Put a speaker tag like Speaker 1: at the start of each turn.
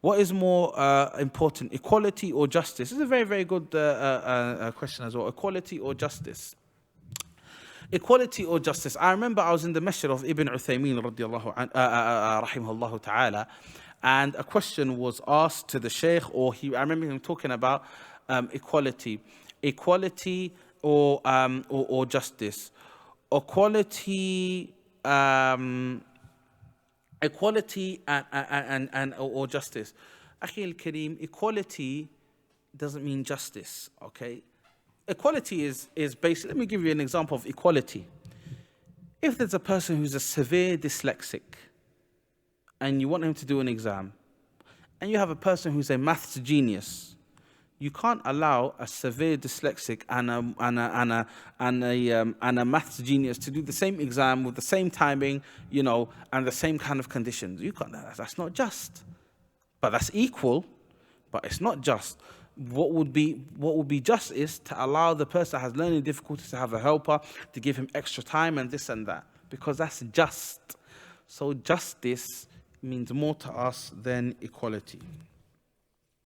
Speaker 1: What is more important, equality or justice? This is a very, very good question as well. Equality or justice? Equality or justice? I remember I was in the masjid of Ibn Uthaymeen rahimahullah ta'ala, and a question was asked to the Shaykh, I remember him talking about equality or justice. Equality and or justice. Akhi al-Kareem, equality doesn't mean justice, okay? Equality is basically, let me give you an example of equality. If there's a person who's a severe dyslexic and you want him to do an exam, and you have a person who's a maths genius, you can't allow a severe dyslexic and a maths genius to do the same exam with the same timing, and the same kind of conditions. You can't. That's not just. But that's equal. But it's not just. What would be just is to allow the person that has learning difficulties to have a helper, to give him extra time and this and that, because that's just. So justice means more to us than equality.